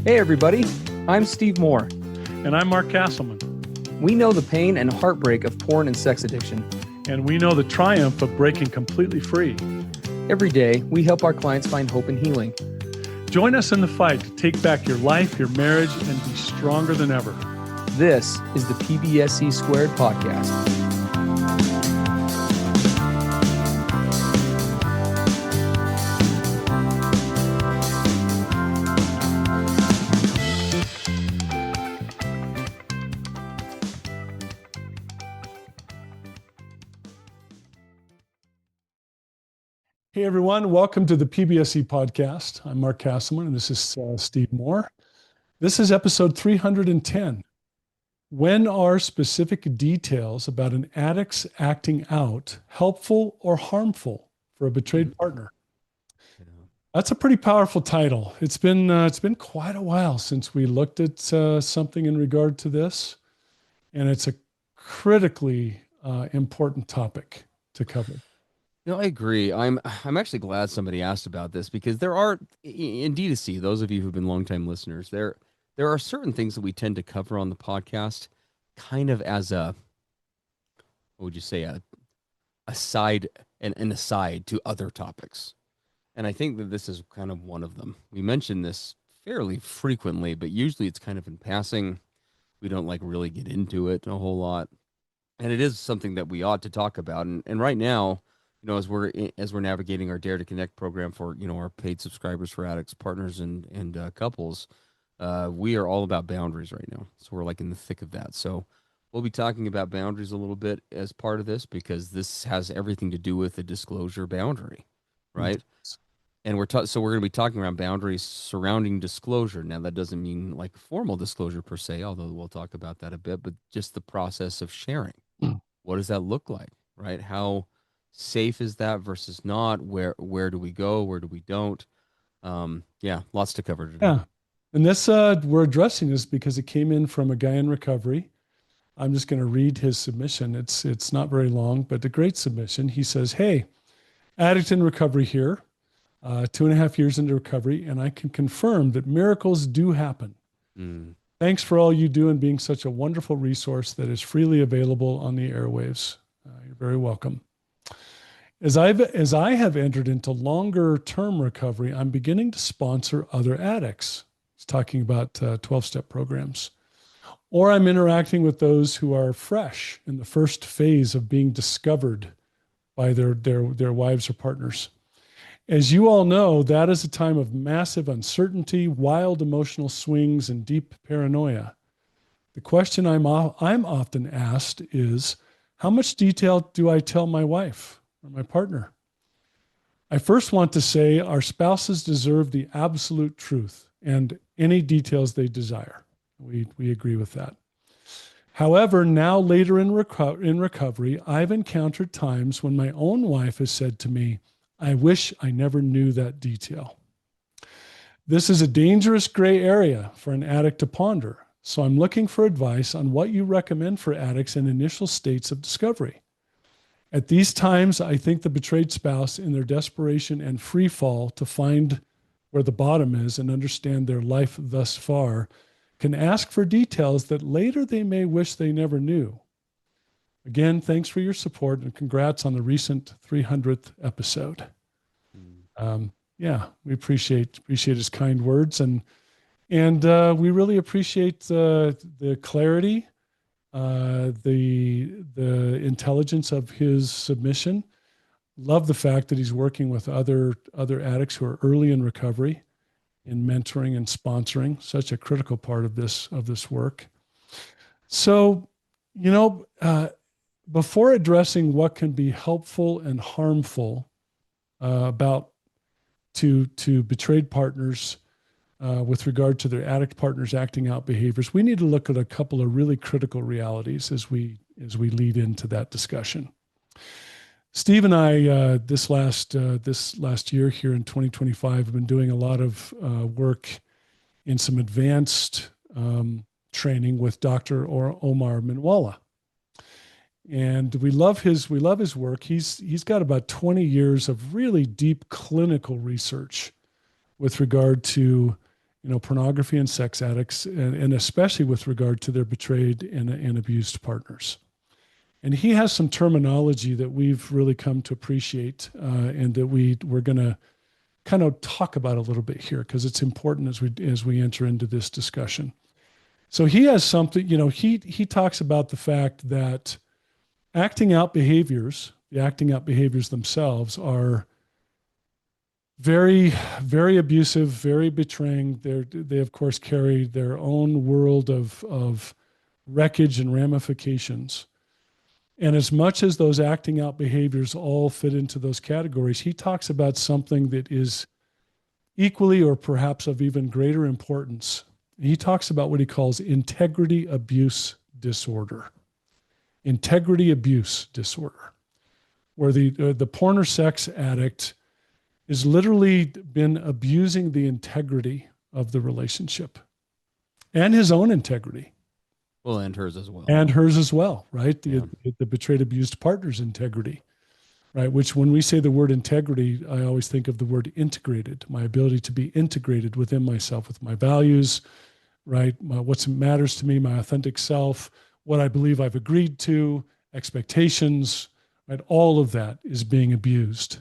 Hey everybody, I'm Steve Moore. And I'm Mark Castleman. We know the pain and heartbreak of porn and sex addiction. And we know the triumph of breaking completely free. Every day, we help our clients find hope and healing. Join us in the fight to take back your life, your marriage, and be stronger than ever. This is the PBSC Squared podcast. Hey everyone, welcome to the PBSC podcast. I'm Mark Castleman and this is Steve Moore. This is episode 310. When are specific details about an addict's acting out helpful or harmful for a betrayed partner? That's a pretty powerful title. It's been quite a while since we looked at something in regard to this, and it's a critically important topic to cover. I agree. I'm actually glad somebody asked about this because there are in D2C, those of you who've been longtime listeners, there are certain things that we tend to cover on the podcast kind of as a, what would you say, a side, an aside to other topics. And I think that this is kind of one of them. We mention this fairly frequently, but usually it's kind of in passing. We don't like really get into it a whole lot. And it is something that we ought to talk about. And right now, as we're navigating our Dare to Connect program for, our paid subscribers for addicts, partners, and couples, we are all about boundaries right now. So we're like in the thick of that. So we'll be talking about boundaries a little bit as part of this because this has everything to do with the disclosure boundary, right? And so we're going to be talking around boundaries surrounding disclosure. Now, that doesn't mean like formal disclosure per se, although we'll talk about that a bit, but just the process of sharing. What does that look like, right? How safe is that versus not? Where do we go? Where do we don't? Lots to cover today. Yeah. And this, we're addressing this because it came in from a guy in recovery. I'm just going to read his submission. It's not very long, but a great submission. He says, "Hey, addict in recovery here, 2.5 years into recovery, and I can confirm that miracles do happen. Thanks for all you do and being such a wonderful resource that is freely available on the airwaves. You're very welcome. As I have entered into longer term recovery, I'm beginning to sponsor other addicts." He's talking about 12-step programs. "Or I'm interacting with those who are fresh in the first phase of being discovered by their wives or partners. As you all know, that is a time of massive uncertainty, wild emotional swings, and deep paranoia. The question I'm often asked is, how much detail do I tell my wife or my partner? I first want to say our spouses deserve the absolute truth and any details they desire. We agree with that. However, now later in recovery, I've encountered times when my own wife has said to me, I wish I never knew that detail. This is a dangerous gray area for an addict to ponder, so I'm looking for advice on what you recommend for addicts in initial states of discovery. At these times, I think the betrayed spouse, in their desperation and free fall to find where the bottom is and understand their life thus far, can ask for details that later they may wish they never knew. Again, thanks for your support and congrats on the recent 300th episode." We appreciate his kind words and we really appreciate the clarity, the intelligence of his submission. Love the fact that he's working with other addicts who are early in recovery, in mentoring and sponsoring, such a critical part of this work. So, before addressing what can be helpful and harmful to betrayed partners with regard to their addict partners acting out behaviors, we need to look at a couple of really critical realities as we lead into that discussion. Steve and I, this last year here in 2025, have been doing a lot of work in some advanced training with Dr. Omar Minwalla. And we love his work. He's got about 20 years of really deep clinical research with regard to pornography and sex addicts, and especially with regard to their betrayed and abused partners. And he has some terminology that we've really come to appreciate, and that we're going to kind of talk about a little bit here, because it's important as we enter into this discussion. So he has something, he talks about the fact that the acting out behaviors themselves are very, very abusive, very betraying. They of course carry their own world of wreckage and ramifications. And as much as those acting out behaviors all fit into those categories, he talks about something that is equally or perhaps of even greater importance. He talks about what he calls integrity abuse disorder. Integrity abuse disorder, where the porn or sex addict has literally been abusing the integrity of the relationship and his own integrity. Well, and hers as well. And hers as well, right? Yeah. The betrayed, abused partner's integrity, right? Which, when we say the word integrity, I always think of the word integrated, my ability to be integrated within myself, with my values, right? What matters to me, my authentic self, what I believe I've agreed to, expectations, right? All of that is being abused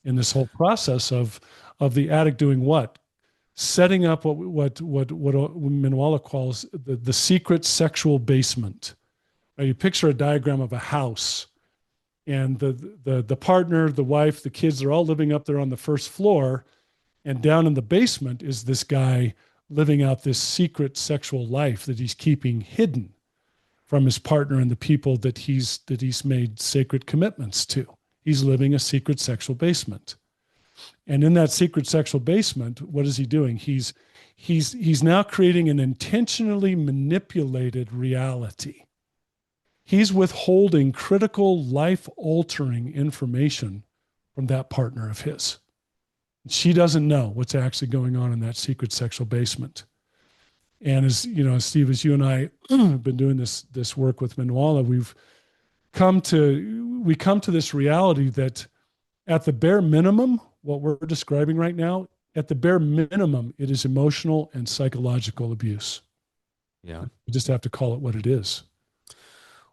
in this whole process of the addict doing what? Setting up what Minwalla calls the secret sexual basement. Now, you picture a diagram of a house, and the partner, the wife, the kids, they're all living up there on the first floor, and down in the basement is this guy living out this secret sexual life that he's keeping hidden from his partner and the people that he's made sacred commitments to. He's living a secret sexual basement. And in that secret sexual basement, what is he doing? He's now creating an intentionally manipulated reality. He's withholding critical, life-altering information from that partner of his. She doesn't know what's actually going on in that secret sexual basement. And as Steve, as you and I have been doing this work with Minwalla, we come to this reality that at the bare minimum, what we're describing right now, at the bare minimum, it is emotional and psychological abuse. Yeah. We just have to call it what it is.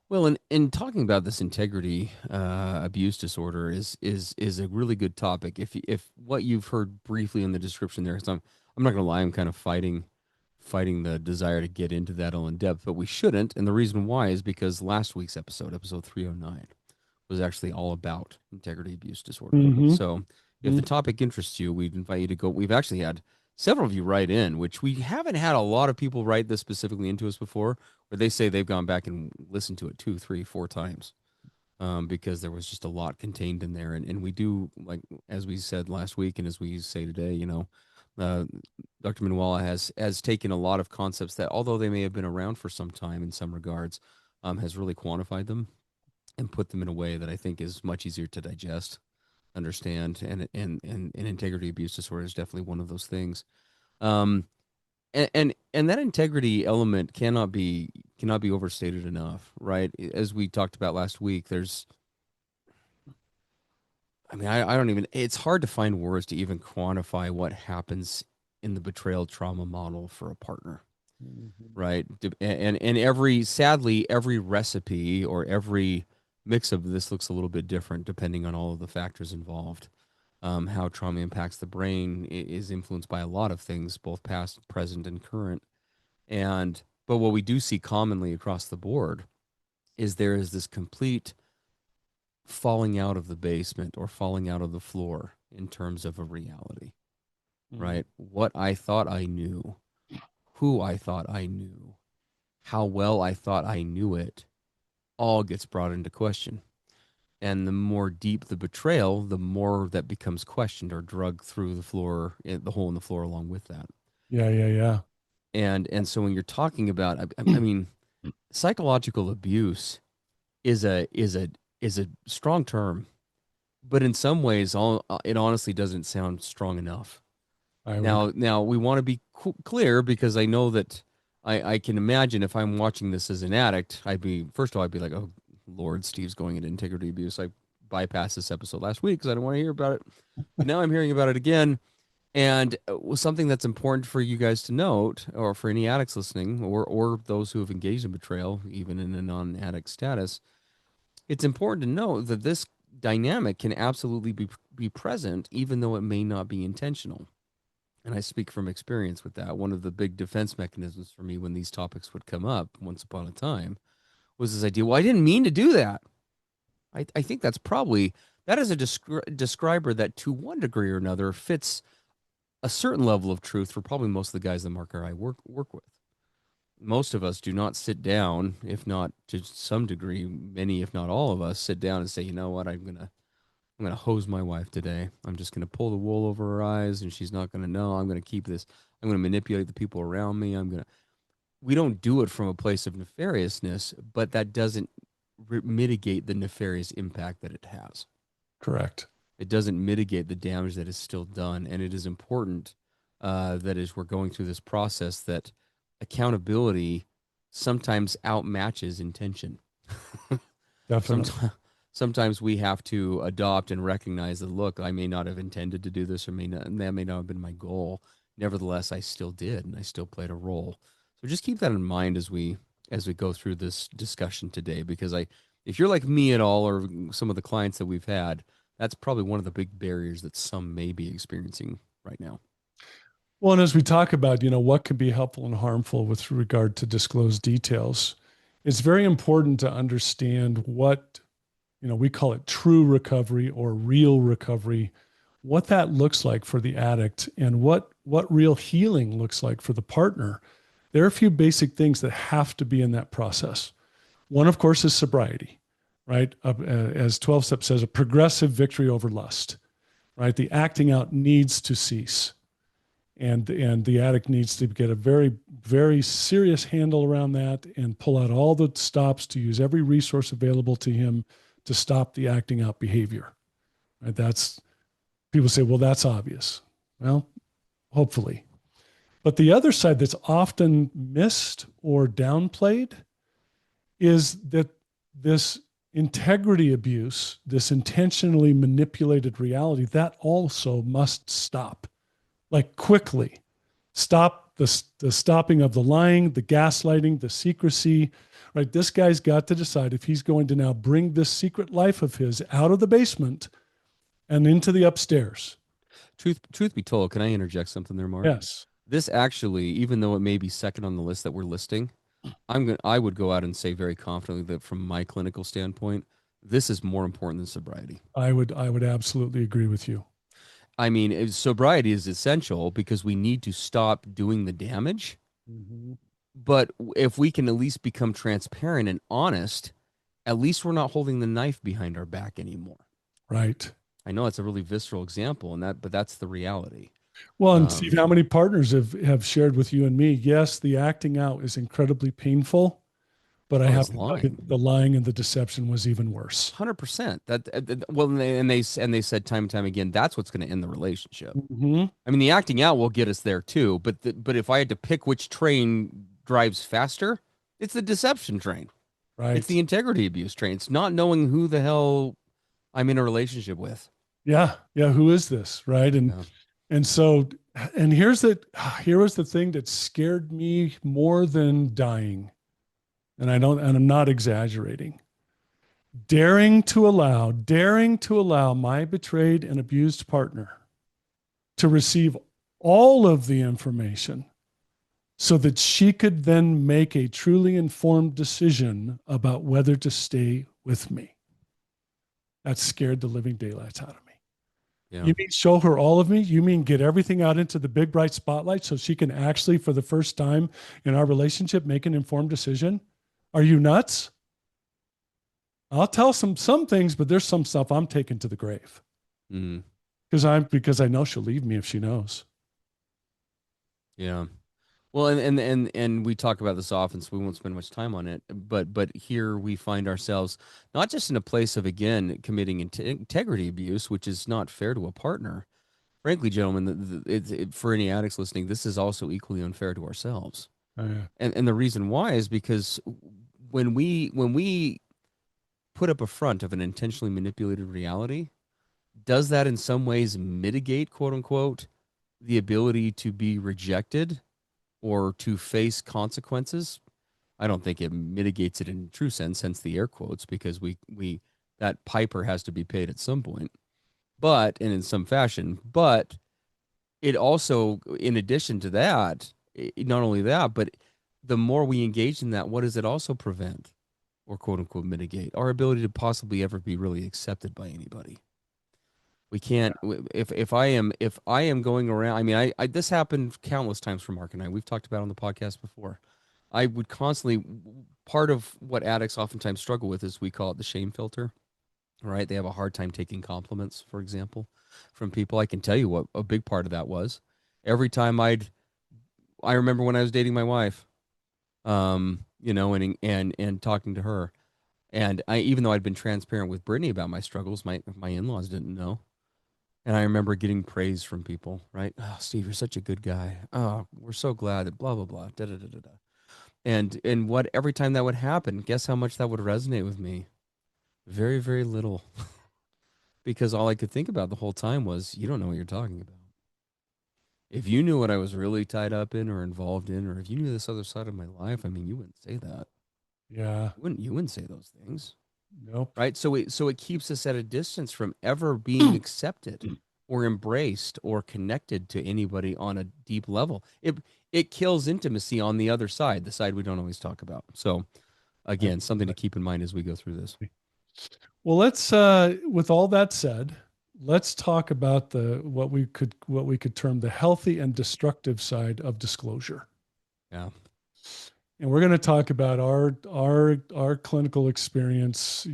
Well, in talking about this integrity abuse disorder is a really good topic. If what you've heard briefly in the description there, because I'm not gonna lie, I'm kind of fighting the desire to get into that all in depth, but we shouldn't. And the reason why is because last week's episode 309, was actually all about integrity abuse disorder. Mm-hmm. So if the topic interests you, we'd invite you to go. We've actually had several of you write in, which we haven't had a lot of people write this specifically into us before, where they say they've gone back and listened to it 2, 3, 4 times, because there was just a lot contained in there. And we do, like, as we said last week, and as we say today, Dr. Minwalla has taken a lot of concepts that, although they may have been around for some time in some regards, has really quantified them and put them in a way that I think is much easier to digest, understand, and integrity abuse disorder is definitely one of those things. And that integrity element cannot be overstated enough, right? As we talked about last week, I don't even, it's hard to find words to even quantify what happens in the betrayal trauma model for a partner. Mm-hmm. Right. And sadly, every recipe or every mix of this looks a little bit different depending on all of the factors involved. How trauma impacts the brain is influenced by a lot of things, both past, present, and current. But what we do see commonly across the board is there is this complete falling out of the basement or falling out of the floor in terms of a reality, right? What I thought I knew, who I thought I knew, how well I thought I knew it, all gets brought into question. And the more deep the betrayal, the more that becomes questioned or drugged through the floor, the hole in the floor along with that. Yeah. And so when you're talking about, I mean, psychological abuse is a strong term, but in some ways, it honestly doesn't sound strong enough. Now we want to be clear, because I know that I can imagine if I'm watching this as an addict, I'd be like, oh Lord, Steve's going into integrity abuse. I bypassed this episode last week because I didn't want to hear about it. But now I'm hearing about it again. And something that's important for you guys to note, or for any addicts listening, or those who have engaged in betrayal, even in a non-addict status, it's important to know that this dynamic can absolutely be present, even though it may not be intentional. And I speak from experience with that. One of the big defense mechanisms for me when these topics would come up once upon a time was this idea, well, I didn't mean to do that. I think that's probably, that is a describer that to one degree or another fits a certain level of truth for probably most of the guys that Mark or I work with. Most of us do not sit down, if not to some degree, many, if not all of us, sit down and say, you know what, I'm gonna hose my wife today. I'm just gonna pull the wool over her eyes, and she's not gonna know. I'm gonna keep this. I'm gonna manipulate the people around me. We don't do it from a place of nefariousness, but that doesn't mitigate the nefarious impact that it has. Correct. It doesn't mitigate the damage that is still done, and it is important that as we're going through this process, that accountability sometimes outmatches intention. Definitely. Sometimes we have to adopt and recognize that, look, I may not have intended to do this, or that may not have been my goal. Nevertheless, I still did, and I still played a role. So just keep that in mind as we go through this discussion today, because if you're like me at all, or some of the clients that we've had, that's probably one of the big barriers that some may be experiencing right now. Well, and as we talk about, what can be helpful and harmful with regard to disclosed details, it's very important to understand what, we call it true recovery or real recovery, what that looks like for the addict, and what real healing looks like for the partner. There are a few basic things that have to be in that process. One, of course, is sobriety, right? As 12 Step says, a progressive victory over lust, right? The acting out needs to cease. And the addict needs to get a very, very serious handle around that and pull out all the stops, to use every resource available to him to stop the acting out behavior. Right? That's, people say, well, that's obvious. Well, hopefully. But the other side that's often missed or downplayed is that this integrity abuse, this intentionally manipulated reality, that also must stop. Like, quickly. Stop the stopping of the lying, the gaslighting, the secrecy, right? This guy's got to decide if he's going to now bring this secret life of his out of the basement and into the upstairs. Truth be told, can I interject something there, Mark? Yes. This actually, even though it may be second on the list that we're listing, I would go out and say very confidently that from my clinical standpoint, this is more important than sobriety. I would absolutely agree with you. I mean, sobriety is essential because we need to stop doing the damage. Mm-hmm. But if we can at least become transparent and honest, at least we're not holding the knife behind our back anymore. Right. I know it's a really visceral example, but that's the reality. Well, and Steve, how many partners have shared with you and me? Yes, the acting out is incredibly painful, but I have to tell you, the lying and the deception was even worse. 100%. Well, and they said time and time again, that's what's going to end the relationship. Mm-hmm. I mean, the acting out will get us there too, but if I had to pick which train drives faster, it's the deception train. Right. It's the integrity abuse train. It's not knowing who the hell I'm in a relationship with. Yeah. Who is this? Right. And so, and here was the thing that scared me more than dying. And I'm not exaggerating. Daring to allow my betrayed and abused partner to receive all of the information so that she could then make a truly informed decision about whether to stay with me. That scared the living daylights out of me. Yeah. You mean show her all of me? You mean get everything out into the big bright spotlight so she can actually, for the first time in our relationship, make an informed decision? Are you nuts? I'll tell some things, but there's some stuff I'm taking to the grave. Because I know she'll leave me if she knows. Yeah. Well, and we talk about this often, so we won't spend much time on it. But here we find ourselves not just in a place of, again, committing integrity abuse, which is not fair to a partner. Frankly, gentlemen, for any addicts listening, this is also equally unfair to ourselves. Oh, yeah. And the reason why is because when we put up a front of an intentionally manipulated reality, does that in some ways mitigate, quote unquote, the ability to be rejected or to face consequences. I don't think it mitigates it in true sense, hence the air quotes, because we that piper has to be paid at some point, but and in some fashion. But it also, in addition to that, not only that, but the more we engage in that, what does it also prevent or quote unquote mitigate? Our ability to possibly ever be really accepted by anybody. We can't. If I am going around. I mean, I this happened countless times for Mark and I. We've talked about it on the podcast before. I would constantly. Part of what addicts oftentimes struggle with is we call it the shame filter. Right? They have a hard time taking compliments, for example, from people. I can tell you what a big part of that was. Every time I remember when I was dating my wife, and talking to her, and I, even though I'd been transparent with Brittany about my struggles, my in-laws didn't know. And I remember getting praise from people, right? Oh, Steve, you're such a good guy. Oh, we're so glad that blah blah blah. Da da da da da. And what every time that would happen, guess how much that would resonate with me? Very, very little. Because all I could think about the whole time was, you don't know what you're talking about. If you knew what I was really tied up in or involved in, or if you knew this other side of my life, I mean, you wouldn't say that. Yeah. You wouldn't say those things. Nope. Right? So it keeps us at a distance from ever being accepted or embraced or connected to anybody on a deep level. It kills intimacy on the other side, the side we don't always talk about. So again, something to keep in mind as we go through this. Well, let's with all that said, let's talk about the what we could term the healthy and destructive side of disclosure. Yeah. And we're going to talk about our clinical experience,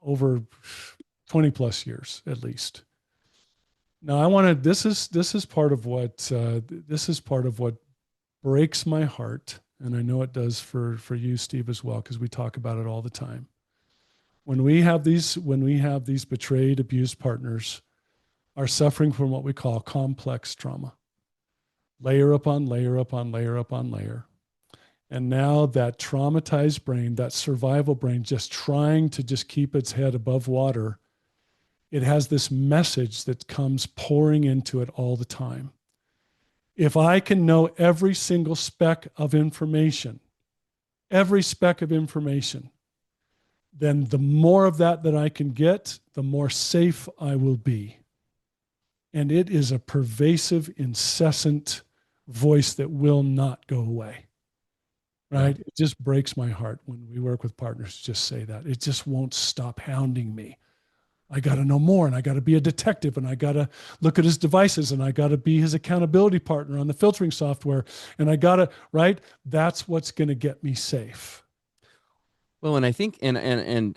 over 20 plus years at least. Now, I want to. This is part of what breaks my heart, and I know it does for you, Steve, as well, because we talk about it all the time. When we have these betrayed, abused partners are suffering from what we call complex trauma, layer upon layer upon layer upon layer. And now that traumatized brain, that survival brain, just trying to just keep its head above water, it has this message that comes pouring into it all the time. If I can know every single speck of information, then the more of that I can get, the more safe I will be. And it is a pervasive, incessant voice that will not go away. Right? Yeah. It just breaks my heart when we work with partners to just say that. It just won't stop hounding me. I got to know more, and I got to be a detective, and I got to look at his devices, and I got to be his accountability partner on the filtering software, and I got to, right? That's what's going to get me safe. Well, and I think, and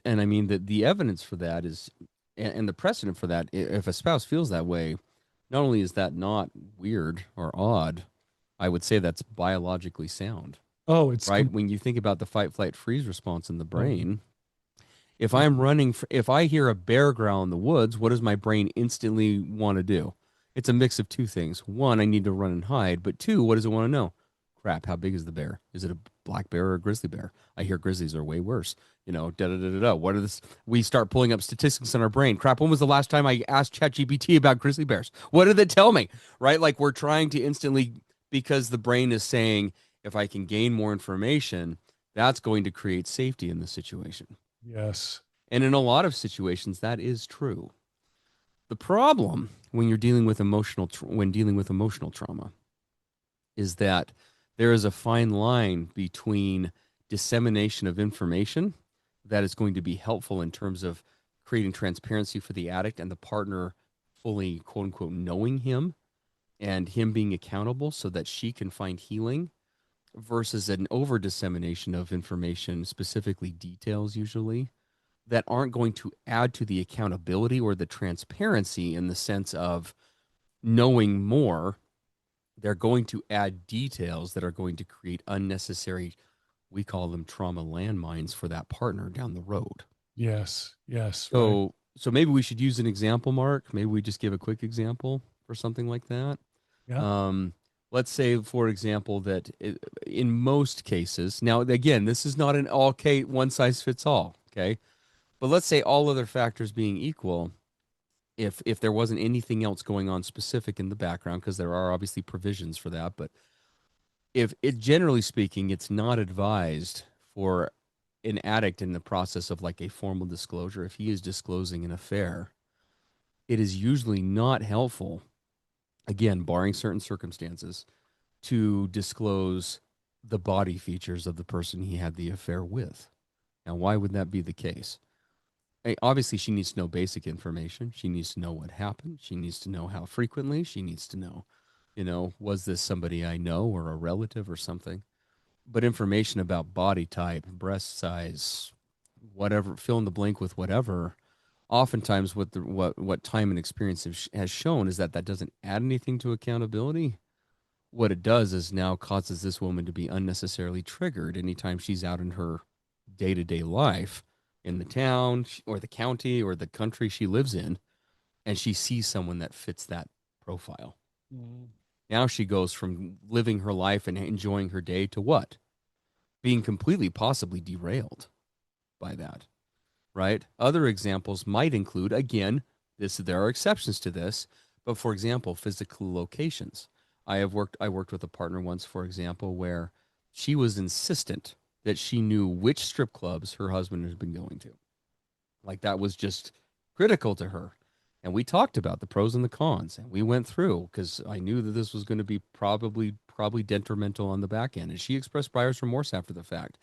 I mean that the evidence for that is, and the precedent for that, if a spouse feels that way, not only is that not weird or odd, I would say that's biologically sound. Oh, it's right. When you think about the fight, flight, freeze response in the brain, if I hear a bear growl in the woods, what does my brain instantly want to do? It's a mix of two things. One, I need to run and hide, but two, what does it want to know? Crap, how big is the bear? Is it a black bear or a grizzly bear? I hear grizzlies are way worse. Da da da da da. What are this? We start pulling up statistics in our brain. Crap, when was the last time I asked ChatGPT about grizzly bears? What did it tell me? Right? Like we're trying to instantly, because the brain is saying, if I can gain more information, that's going to create safety in the situation. Yes. And in a lot of situations, that is true. The problem when you're dealing with emotional trauma is that there is a fine line between dissemination of information that is going to be helpful in terms of creating transparency for the addict and the partner fully, quote unquote, knowing him and him being accountable so that she can find healing, versus an over dissemination of information, specifically details usually, that aren't going to add to the accountability or the transparency in the sense of knowing more. They're going to add details that are going to create unnecessary, we call them trauma landmines for that partner down the road. Yes. So, right. So maybe we should use an example, Mark. Maybe we just give a quick example for something like that. Yeah. Let's say, for example, that in most cases, now, again, this is not an all one size fits all, okay? But let's say all other factors being equal, if there wasn't anything else going on specific in the background, because there are obviously provisions for that, but if it, generally speaking, it's not advised for an addict in the process of like a formal disclosure, if he is disclosing an affair, it is usually not helpful, again, barring certain circumstances, to disclose the body features of the person he had the affair with. Now, why would that be the case? Obviously, she needs to know basic information. She needs to know what happened. She needs to know how frequently. She needs to know, was this somebody I know or a relative or something? But information about body type, breast size, whatever, fill in the blank with whatever, oftentimes what time and experience has shown is that doesn't add anything to accountability. What it does is now causes this woman to be unnecessarily triggered anytime she's out in her day-to-day life in the town or the county or the country she lives in, and she sees someone that fits that profile. Mm. Now she goes from living her life and enjoying her day to what? Being completely possibly derailed by that, right? Other examples might include, again, there are exceptions to this, but for example, physical locations. I worked with a partner once, for example, where she was insistent that she knew which strip clubs her husband had been going to. Like that was just critical to her. And we talked about the pros and the cons, and we went through because I knew that this was going to be probably detrimental on the back end. And she expressed buyer's remorse after the fact.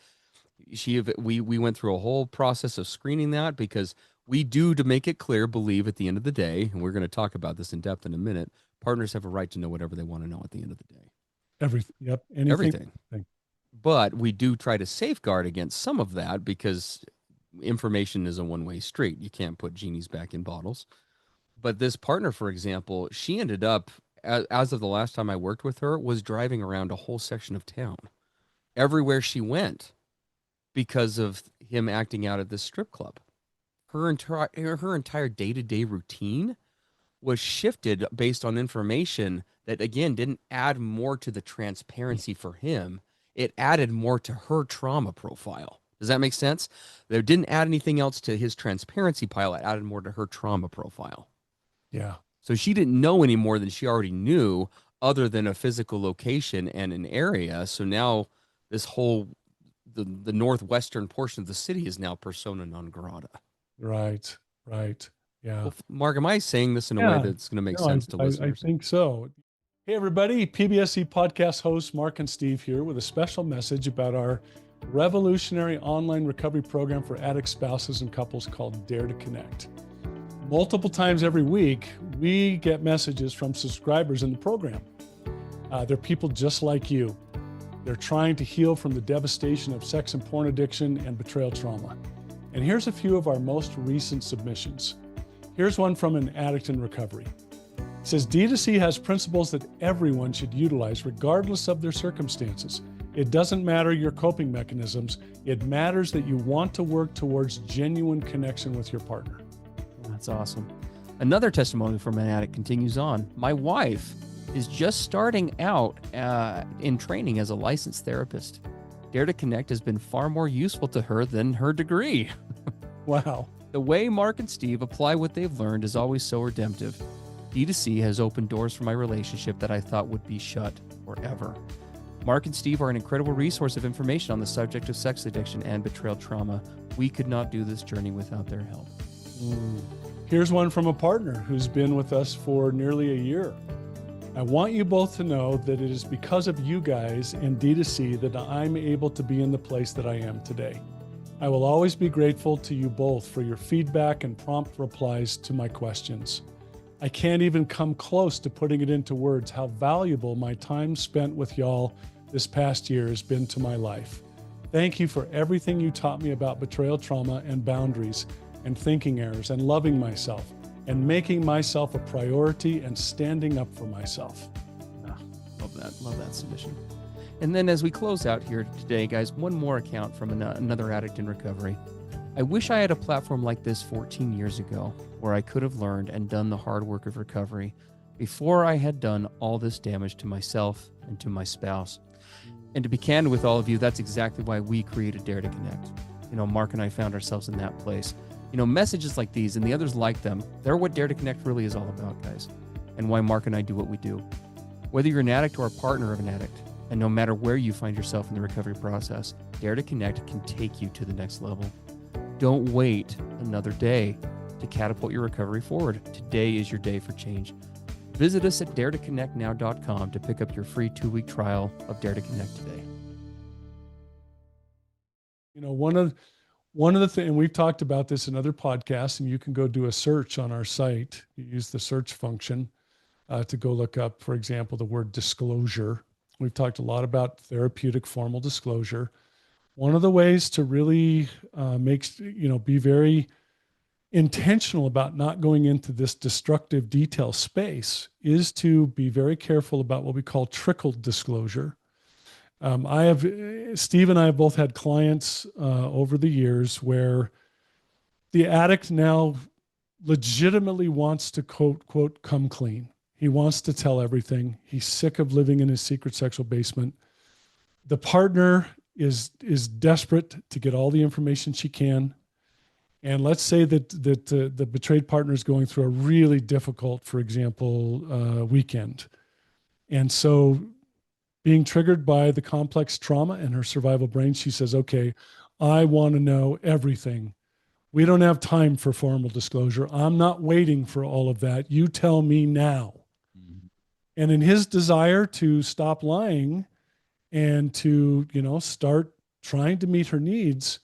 We went through a whole process of screening that because we do, to make it clear, believe at the end of the day, and we're going to talk about this in depth in a minute, partners have a right to know whatever they want to know at the end of the day. Everything. Yep. Everything. But we do try to safeguard against some of that because information is a one-way street. You can't put genies back in bottles. But this partner, for example, she ended up, as of the last time I worked with her, was driving around a whole section of town everywhere she went because of him acting out at this strip club. Her entire day-to-day routine was shifted based on information that, again, didn't add more to the transparency for him. It added more to her trauma profile. Does that make sense? There didn't add anything else to his transparency pile. It added more to her trauma profile. Yeah. So she didn't know any more than she already knew other than a physical location and an area. So now this whole, the northwestern portion of the city is now persona non grata. Right. Yeah. Well, Mark, am I saying this in a way that's going to make sense to listeners? I think so. Hey, everybody. PBSE podcast hosts Mark and Steve here with a special message about our revolutionary online recovery program for addict spouses and couples called Dare to Connect. Multiple times every week, we get messages from subscribers in the program. They're people just like you. They're trying to heal from the devastation of sex and porn addiction and betrayal trauma. And here's a few of our most recent submissions. Here's one from an addict in recovery. It says, D2C has principles that everyone should utilize regardless of their circumstances. It doesn't matter your coping mechanisms. It matters that you want to work towards genuine connection with your partner. That's awesome. Another testimony from an addict continues on. My wife is just starting out in training as a licensed therapist. Dare to Connect has been far more useful to her than her degree. Wow. The way Mark and Steve apply what they've learned is always so redemptive. D2C has opened doors for my relationship that I thought would be shut forever. Mark and Steve are an incredible resource of information on the subject of sex addiction and betrayal trauma. We could not do this journey without their help. Here's one from a partner who's been with us for nearly a year. I want you both to know that it is because of you guys and D2C that I'm able to be in the place that I am today. I will always be grateful to you both for your feedback and prompt replies to my questions. I can't even come close to putting it into words how valuable my time spent with y'all this past year has been to my life. Thank you for everything you taught me about betrayal trauma and boundaries and thinking errors and loving myself and making myself a priority and standing up for myself. Love that submission. And then as we close out here today, guys, one more account from another addict in recovery. I wish I had a platform like this 14 years ago where I could have learned and done the hard work of recovery before I had done all this damage to myself and to my spouse. And to be candid with all of you, that's exactly why we created Dare to Connect. Mark and I found ourselves in that place. Messages like these and the others like them, they're what Dare to Connect really is all about, guys, and why Mark and I do what we do. Whether you're an addict or a partner of an addict, and no matter where you find yourself in the recovery process, Dare to Connect can take you to the next level. Don't wait another day to catapult your recovery forward. Today is your day for change. Visit us at daretoconnectnow.com to pick up your free 2-week trial of Dare to Connect today. One of the things, and we've talked about this in other podcasts, and you can go do a search on our site. You use the search function to go look up, for example, the word disclosure. We've talked a lot about therapeutic formal disclosure. One of the ways to really be very intentional about not going into this destructive detail space is to be very careful about what we call trickled disclosure. Steve and I have both had clients over the years where the addict now legitimately wants to quote, come clean. He wants to tell everything. He's sick of living in his secret sexual basement. The partner is desperate to get all the information she can. And let's say that the betrayed partner is going through a really difficult, for example, weekend. And so being triggered by the complex trauma in her survival brain, she says, okay, I want to know everything. We don't have time for formal disclosure. I'm not waiting for all of that. You tell me now. Mm-hmm. And in his desire to stop lying and to, start trying to meet her needs,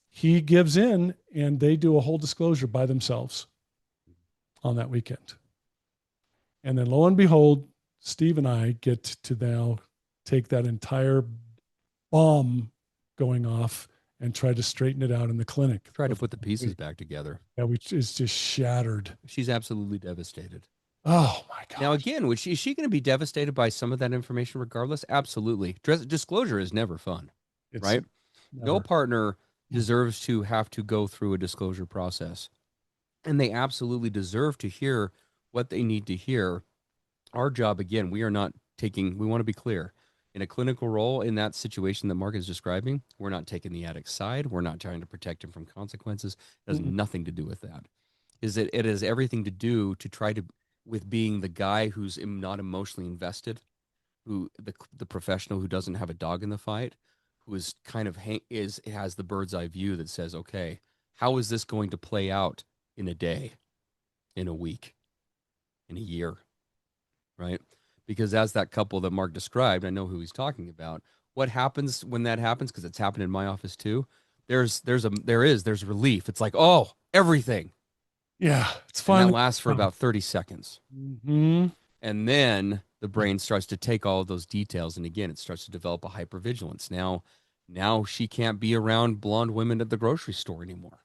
he gives in and they do a whole disclosure by themselves on that weekend. And then lo and behold, Steve and I get to now take that entire bomb going off and try to straighten it out in the clinic. Try to put the pieces back together. Yeah, which is just shattered. She's absolutely devastated. Oh my God. Now again, is she going to be devastated by some of that information regardless? Absolutely. Disclosure is never fun, right? Never. No partner deserves to have to go through a disclosure process. And they absolutely deserve to hear what they need to hear. Our job, again, we want to be clear. In a clinical role in that situation that Mark is describing, we're not taking the addict's side. We're not trying to protect him from consequences. It has nothing to do with that. It has everything to do to try to, with being the guy who's not emotionally invested, who the professional who doesn't have a dog in the fight, who is kind of has the bird's eye view that says, okay, how is this going to play out in a day, in a week, in a year, right? Because as that couple that Mark described, I know who he's talking about. What happens when that happens? Because it's happened in my office too. There's relief. It's like, oh, everything. Yeah, it's fun. And that lasts for about 30 seconds. Mm-hmm. And then the brain starts to take all of those details. And again, it starts to develop a hypervigilance. Now she can't be around blonde women at the grocery store anymore.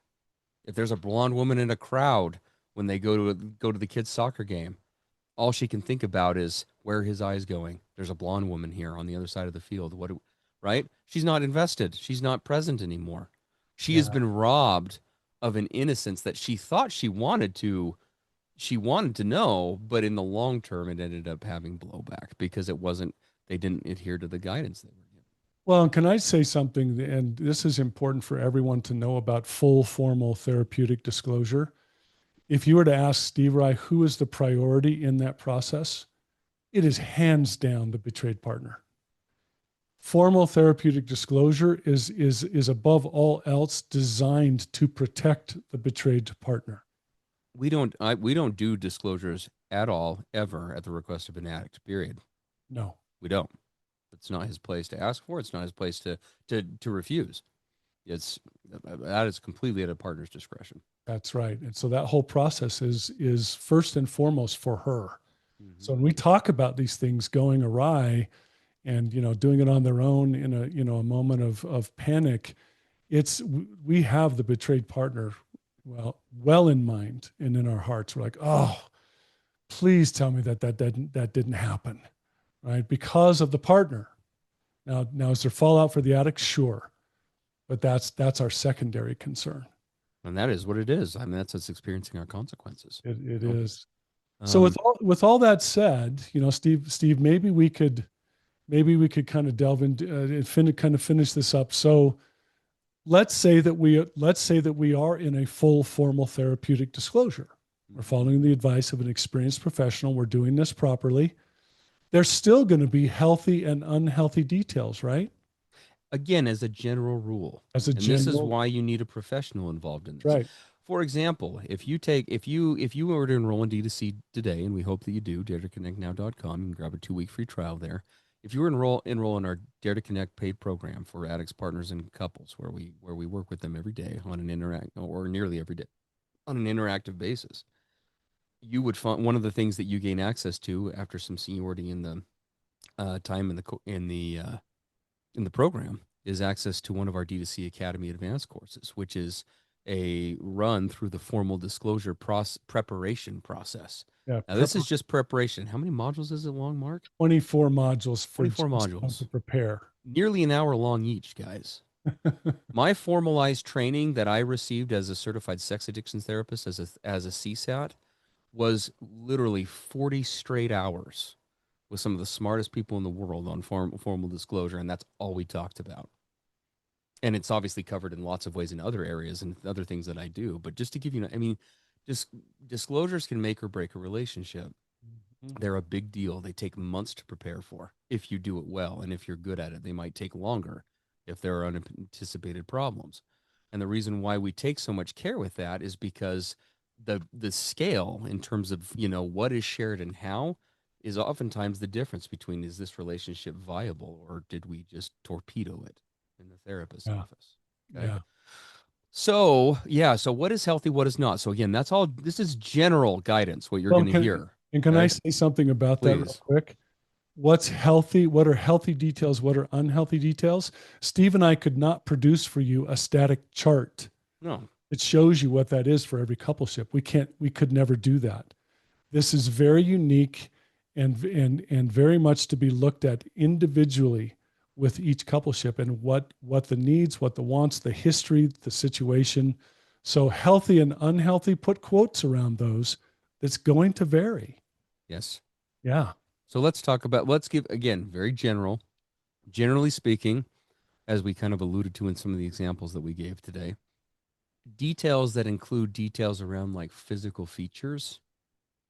If there's a blonde woman in a crowd when they go to the kids' soccer game, all she can think about is where are his eyes going. There's a blonde woman here on the other side of the field. Right? She's not invested. She's not present anymore. She has been robbed of an innocence that she thought she wanted to know, but in the long term, it ended up having blowback because they didn't adhere to the guidance they were given. Well, can I say something? And this is important for everyone to know about full formal therapeutic disclosure. If you were to ask Steve Rye, who is the priority in that process, it is hands down the betrayed partner. Formal therapeutic disclosure is above all else designed to protect the betrayed partner. We don't do disclosures at all, ever, at the request of an addict, period. No. We don't. It's not his place to ask for. It's not his place to refuse. That is completely at a partner's discretion. That's right. And so that whole process is first and foremost for her. Mm-hmm. So when we talk about these things going awry and, doing it on their own in a moment of panic, we have the betrayed partner well in mind and in our hearts. We're like, oh, please tell me that didn't happen, right? Because of the partner. Now is there fallout for the addict? Sure. But that's our secondary concern. And that is what it is. I mean, that's us experiencing our consequences. It is. So with all that said, Steve, maybe we could kind of delve into and finish this up. So let's say that we are in a full formal therapeutic disclosure. We're following the advice of an experienced professional. We're doing this properly. There's still going to be healthy and unhealthy details, right? Again, as a general rule. As a And this is general, why you need a professional involved in this. right? For example, if you were to enroll in D2C today, and we hope that you do, daretoconnectnow.com, you can grab a 2-week free trial there. If you were enroll in our Dare to Connect paid program for addicts, partners, and couples, where we work with them every day on nearly every day on an interactive basis, you would find one of the things that you gain access to after some seniority in the time in the program is access to one of our D2C Academy Advanced courses, which is a run through the formal disclosure preparation process. Yeah. Now, this is just preparation. How many modules is it long, Mark? 24 modules for 24 modules to prepare. Nearly an hour long each, guys. My formalized training that I received as a certified sex addiction therapist, as a CSAT, was literally 40 straight hours with some of the smartest people in the world on formal disclosure, and that's all we talked about. And it's obviously covered in lots of ways in other areas and other things that I do. But just to give you, I mean, just disclosures can make or break a relationship. They're a big deal. They take months to prepare for if you do it well. And if you're good at it, they might take longer if there are unanticipated problems. And the reason why we take so much care with that is because the scale in terms of, what is shared and how is oftentimes the difference between, is this relationship viable or did we just torpedo it in the therapist's office? Okay? Yeah. So what is healthy, what is not? So again, this is general guidance, what you're going to hear. And can I say something about that real quick? What's healthy? What are healthy details? What are unhealthy details? Steve and I could not produce for you a static chart. No. It shows you what that is for every coupleship. We could never do that. This is very unique and very much to be looked at individually with each coupleship and what the needs, what the wants, the history, the situation. So healthy and unhealthy, put quotes around those. It's going to vary. Yes. Yeah. So let's give, again, very generally speaking, as we kind of alluded to in some of the examples that we gave today, details that include details around like physical features,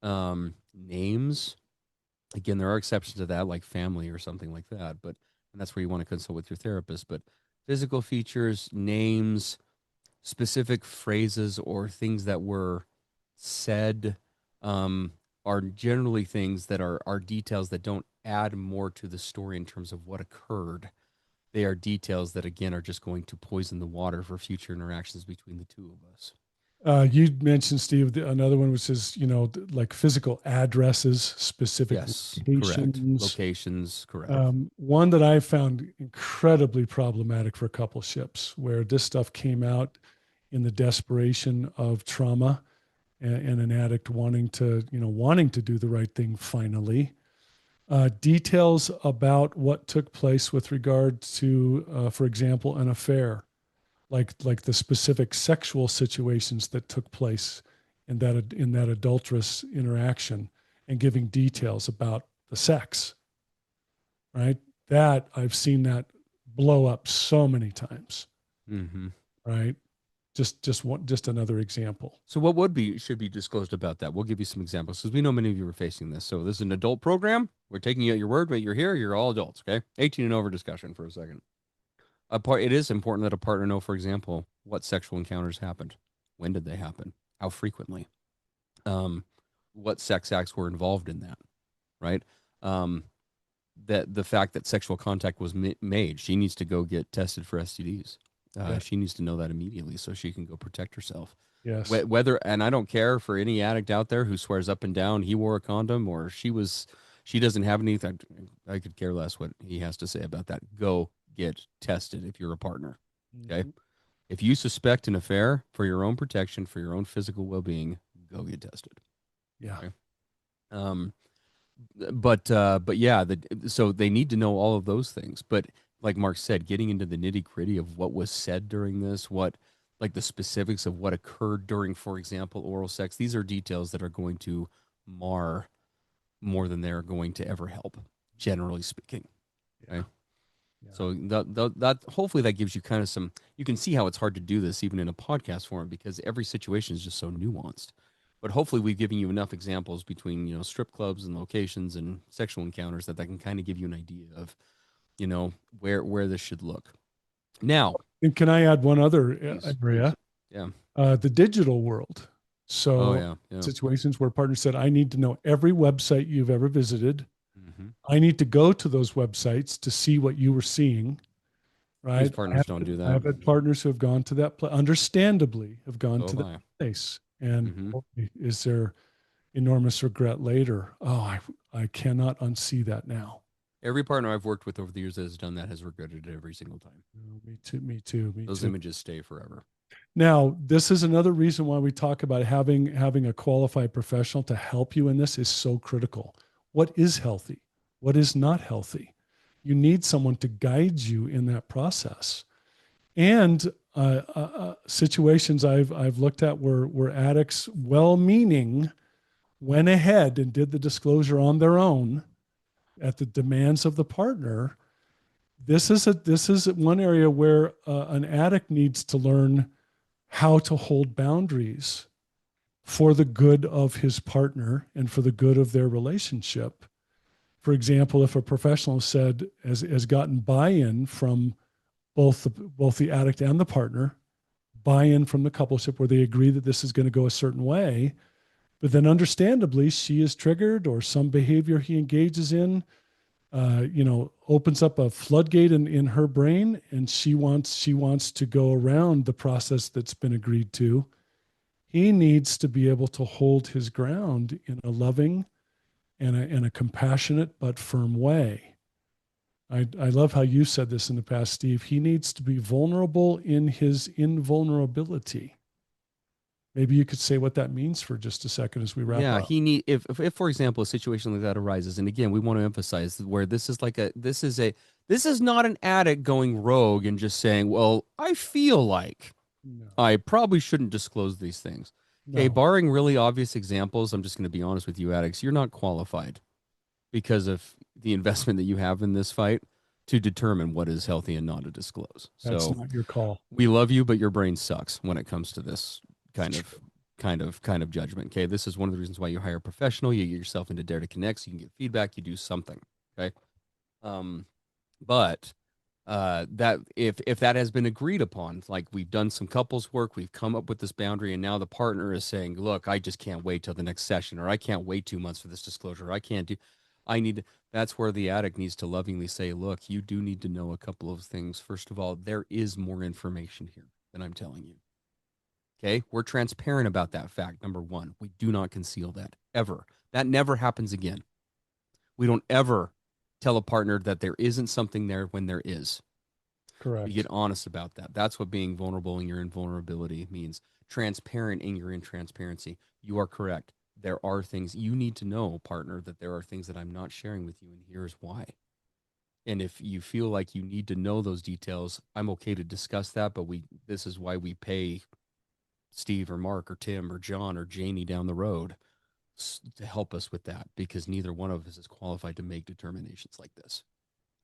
names. Again, there are exceptions to that, like family or something like that, and that's where you want to consult with your therapist. But physical features, names, specific phrases or things that were said, are generally things that are details that don't add more to the story in terms of what occurred. They are details that, again, are just going to poison the water for future interactions between the two of us. You mentioned, Steve, another one, which is, like physical addresses, specific locations, correct. One that I found incredibly problematic for coupleships, where this stuff came out in the desperation of trauma and an addict wanting to do the right thing finally. Details about what took place with regard to, for example, an affair, like the specific sexual situations that took place in that adulterous interaction, and giving details about the sex. Right? That I've seen that blow up so many times. Mm-hmm. Right? Just another example. So what should be disclosed about that? We'll give you some examples because we know many of you are facing this. So this is an adult program. We're taking you at your word, but you're here. You're all adults, okay? 18 and over discussion for a second. It is important that a partner know, for example, what sexual encounters happened. When did they happen? How frequently? What sex acts were involved in that, right? That the fact that sexual contact was made, she needs to go get tested for STDs. She needs to know that immediately so she can go protect herself. Yes. And I don't care for any addict out there who swears up and down he wore a condom or she doesn't have anything. I could care less what he has to say about that. Go get tested if you're a partner. Okay. Mm-hmm. If you suspect an affair, for your own protection, for your own physical well-being, go get tested. Yeah. Okay? But yeah, so they need to know all of those things. But like Mark said, getting into the nitty-gritty of what was said during this, like the specifics of what occurred during, for example, oral sex, these are details that are going to mar more than they're going to ever help, generally speaking. Okay? So that hopefully that gives you kind of some, you can see how it's hard to do this even in a podcast form because every situation is just so nuanced. But hopefully we've given you enough examples between, strip clubs and locations and sexual encounters that can kind of give you an idea of, where this should look. Now, And can I add one other please. area? Yeah. The digital world. So Yeah. situations where partners said, I need to know every website you've ever visited. Mm-hmm. I need to go to those websites to see what you were seeing. Right. These partners don't do that. I've had partners who have gone to that place, understandably have gone to that place. And is there enormous regret later? Oh, I cannot unsee that now. Every partner I've worked with over the years that has done that has regretted it every single time. Me too. Those images stay forever. Now, this is another reason why we talk about having a qualified professional to help you in this is so critical. What is healthy? What is not healthy? You need someone to guide you in that process. And situations I've looked at where addicts, well-meaning, went ahead and did the disclosure on their own at the demands of the partner. This is one area where an addict needs to learn how to hold boundaries for the good of his partner and for the good of their relationship. For example, if a professional has gotten buy-in from both the addict and the partner, buy-in from the coupleship where they agree that this is going to go a certain way, but then understandably she is triggered or some behavior he engages in, opens up a floodgate in her brain, and she wants to go around the process that's been agreed to. He needs to be able to hold his ground in a loving and a compassionate but firm way. I love how you said this in the past, Steve. He needs to be vulnerable in his invulnerability. Maybe you could say what that means for just a second as we wrap up. Yeah, if for example a situation like that arises, and again we want to emphasize where this is not an addict going rogue and just saying, well, I feel like I probably shouldn't disclose these things. Okay, barring really obvious examples, I'm just going to be honest with you, addicts, you're not qualified because of the investment that you have in this fight to determine what is healthy and not to disclose. That's not your call. We love you, but your brain sucks when it comes to this kind of judgment. Okay. This is one of the reasons why you hire a professional. You get yourself into Dare to Connect so you can get feedback, you do something. Okay. But that if that has been agreed upon, like we've done some couples work, we've come up with this boundary, and now the partner is saying, look, I just can't wait till the next session, or I can't wait 2 months for this disclosure. That's where the addict needs to lovingly say, look, you do need to know a couple of things. First of all, there is more information here than I'm telling you. Okay, we're transparent about that fact. Number one, we do not conceal that ever. That never happens again. We don't ever tell a partner that there isn't something there when there is. Correct. You get honest about that. That's what being vulnerable in your invulnerability means. Transparent in your intransparency. You are correct. There are things you need to know, partner, that there are things that I'm not sharing with you, and here's why. And if you feel like you need to know those details, I'm okay to discuss that, but this is why we pay Steve or Mark or Tim or John or Janie down the road to help us with that, because neither one of us is qualified to make determinations like this.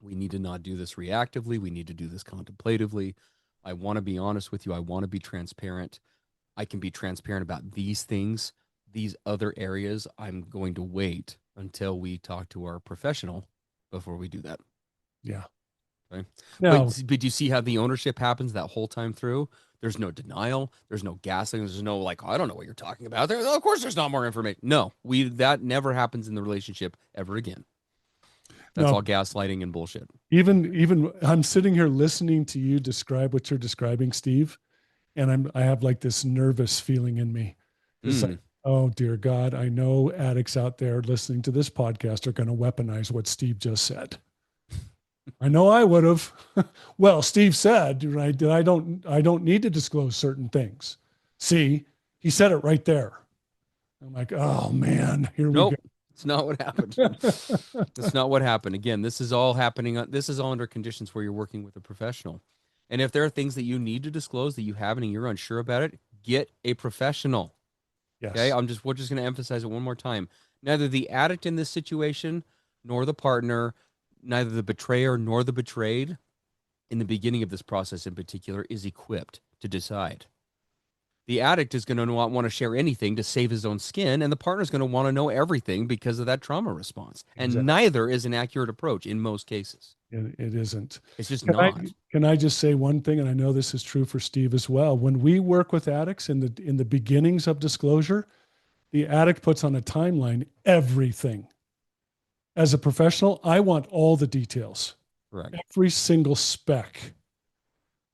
We need to not do this reactively. We need to do this contemplatively. I want to be honest with you. I want to be transparent. I can be transparent about these things. These other areas, I'm going to wait until we talk to our professional before we do that. Yeah. Okay. Now, but you see how the ownership happens that whole time through? There's no denial. There's no gaslighting. There's no like, I don't know what you're talking about. Of course, there's not more information. No, that never happens in the relationship ever again. That's all gaslighting and bullshit. Even I'm sitting here listening to you describe what you're describing, Steve, and I have like this nervous feeling in me. It's like, oh dear God, I know addicts out there listening to this podcast are going to weaponize what Steve just said. I know I would have. Well, Steve said, right, that I don't need to disclose certain things. See, he said it right there. I'm like, oh man, here we go. It's not what happened. That's not what happened. Again, this is all happening. This is all under conditions where you're working with a professional. And if there are things that you need to disclose that you haven't and you're unsure about it, get a professional. Yes. Okay. We're just going to emphasize it one more time. Neither the addict in this situation, nor the partner, neither the betrayer nor the betrayed in the beginning of this process in particular, is equipped to decide. The addict is going to not want to share anything to save his own skin, and the partner is going to want to know everything because of that trauma response. And Exactly. neither is an accurate approach in most cases. It isn't. It's just not. Can I just say one thing, and I know this is true for Steve as well. When we work with addicts in the beginnings of disclosure, the addict puts on a timeline everything. As a professional, I want all the details, Correct. every single spec,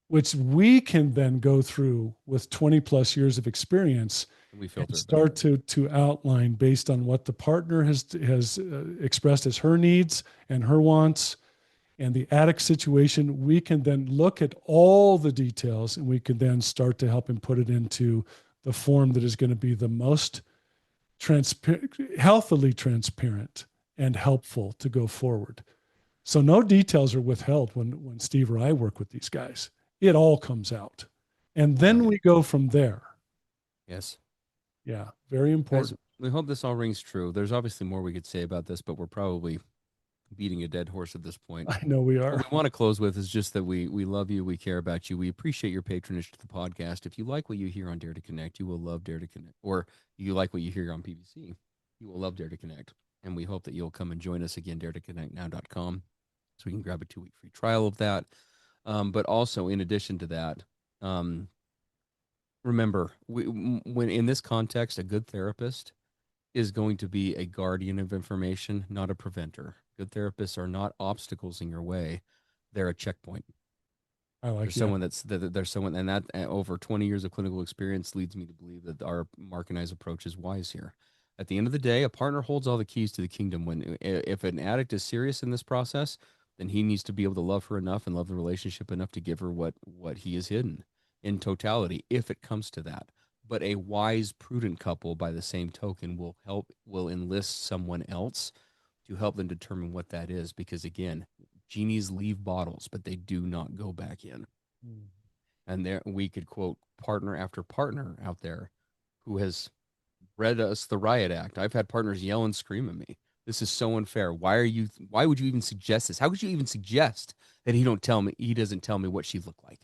which we can then go through with 20 plus years of experience We filter and start to outline based on what the partner has expressed as her needs and her wants. And the addict situation, we can then look at all the details, and we can then start to help him put it into the form that is going to be the most healthily transparent and helpful to go forward. So no details are withheld when Steve or I work with these guys. It all comes out. And then we go from there. Yes. Yeah, very important. Guys, we hope this all rings true. There's obviously more we could say about this, but we're probably beating a dead horse at this point. I know we are. What we want to close with is just that we love you, we care about you, we appreciate your patronage to the podcast. If you like what you hear on Dare to Connect, you will love Dare to Connect. Or you like what you hear on PBC, you will love Dare to Connect. And we hope that you'll come and join us again, daretoconnectnow.com, so we can grab a 2-week free trial of that. But also, in addition to that, remember, when in this context, a good therapist is going to be a guardian of information, not a preventer. Good therapists are not obstacles in your way; they're a checkpoint. I like someone there's someone, and that over 20 years of clinical experience leads me to believe that our Mark and I's approach is wise here. At the end of the day, a partner holds all the keys to the kingdom. If an addict is serious in this process, then he needs to be able to love her enough and love the relationship enough to give her what he has hidden in totality, if it comes to that. But a wise, prudent couple, by the same token, will enlist someone else to help them determine what that is. Because again, genies leave bottles, but they do not go back in. And there we could quote partner after partner out there who has read us the riot act. I've had partners yell and scream at me. This is so unfair. Why would you even suggest this? How could you even suggest that he doesn't tell me what she looked like?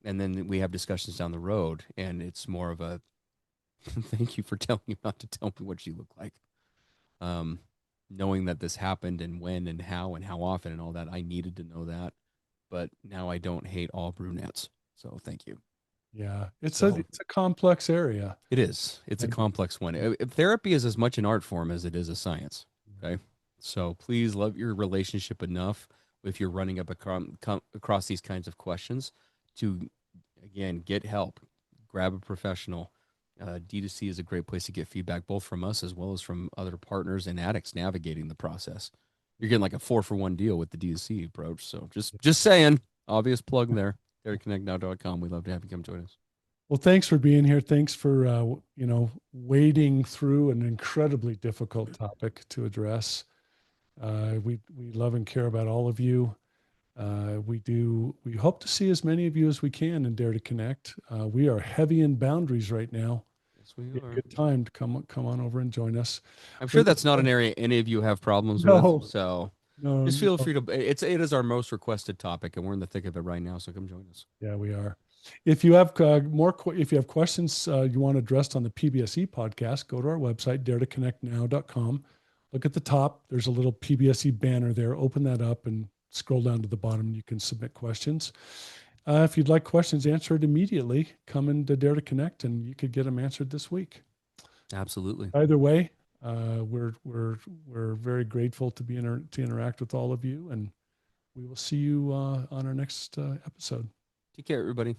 And then we have discussions down the road, and it's more of a thank you for telling me not to tell me what she looked like. Knowing that this happened and when and how often and all that, I needed to know that. But now I don't hate all brunettes. So thank you. Yeah, it's a complex area. It is. It's a complex one. Therapy is as much an art form as it is a science. Okay, so please love your relationship enough if you're running up across these kinds of questions to, again, get help, grab a professional. D2C is a great place to get feedback, both from us as well as from other partners and addicts navigating the process. You're getting like a 4-for-1 deal with the D2C approach. So just saying, obvious plug there. daretoconnectnow.com. We'd love to have you come join us. Well, thanks for being here. Thanks for, wading through an incredibly difficult topic to address. We love and care about all of you. We hope to see as many of you as we can in Dare to Connect. We are heavy in boundaries right now. Yes, we are. Good time to come on over and join us. I'm sure that's not an area any of you have problems with. So just feel free to. It is our most requested topic, and we're in the thick of it right now. So come join us. Yeah, we are. If you have if you have questions you want addressed on the PBSE podcast, go to our website, daretoconnectnow.com. Look at the top. There's a little PBSE banner there. Open that up and scroll down to the bottom, and you can submit questions. If you'd like questions answered immediately, come into Dare to Connect, and you could get them answered this week. Absolutely. Either way, we're very grateful to to interact with all of you, and we will see you on our next episode. Take care, everybody.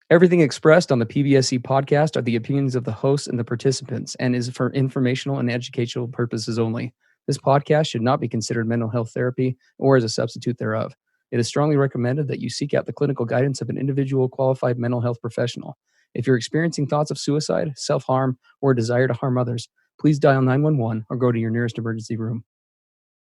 Everything expressed on the PBSE podcast are the opinions of the hosts and the participants and is for informational and educational purposes only. This podcast should not be considered mental health therapy or as a substitute thereof. It is strongly recommended that you seek out the clinical guidance of an individual qualified mental health professional. If you're experiencing thoughts of suicide, self-harm, or a desire to harm others, please dial 911 or go to your nearest emergency room.